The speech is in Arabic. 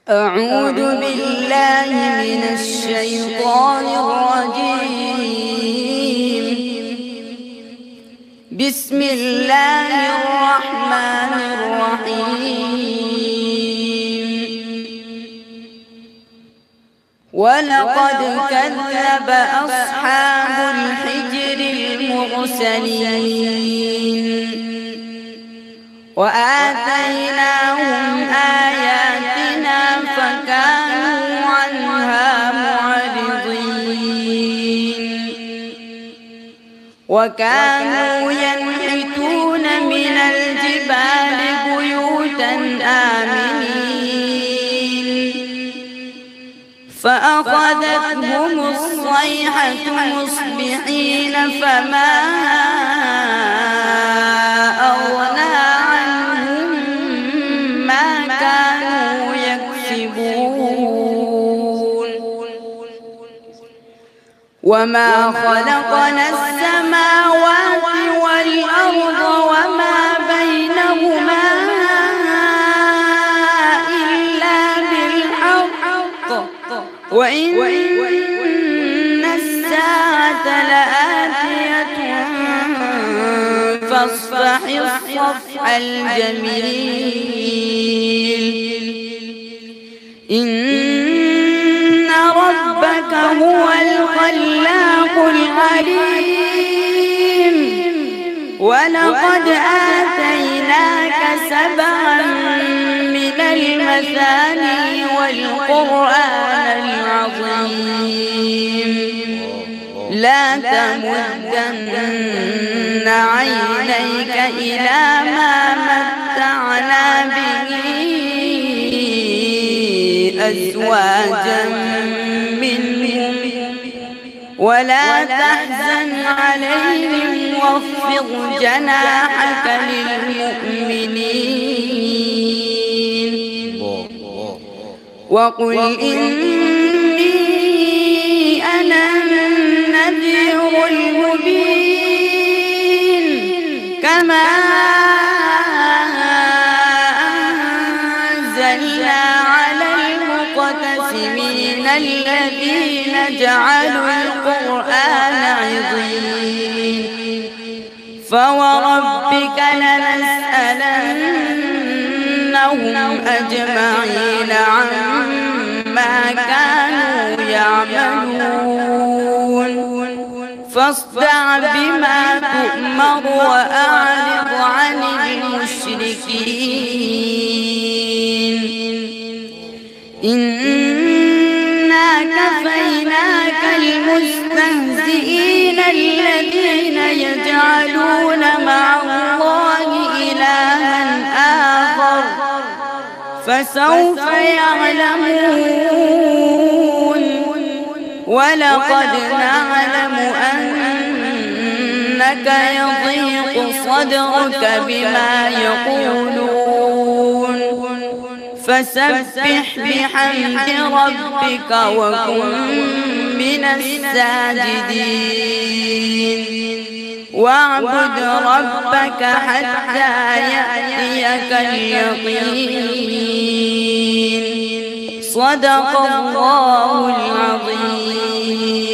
أعوذ بالله من الشيطان الرجيم. بسم الله الرحمن الرحيم. ولقد كذب أصحاب الحجر المرسلين وآتيناهم آياتنا فكانوا عنها معرضين وكانوا ينحتون من الجبال بيوتا آمنين فأخذتهم الصيحة مصبحين فما أغنى عنهم ما كانوا يكسبون وما خلقنا السماوات والأرض وما بينهما إلا بالحق وإن الساعة لآتية فاصفح الصفح الجميل إن ربك هو الخلاق العليم ولقد آتيناك 7 من المثاني والقرآن العظيم لا تمدن عينيك إلى ما متعنا به أزواجا منهم ولا تحزن عليهم واخفض جناحك للمؤمنين وقل إني أنا النذير المبين كما أنزلنا على المقتسمين الذين جعلوا القرآن عضين فوربك لنسألنهم أجمعين عما كانوا يعملون فاصدع بما تؤمر وأعرض عن المشركين إنا كفيناك المستهزئين الذين يجعلون مع الله إلها آخر فسوف يعلمون ولقد نعلم أنك يضيق صدرك بما يقولون فسبح بحمد ربك وكن من الساجدين واعبد ربك حتى يأتيك اليقين صدق الله العظيم.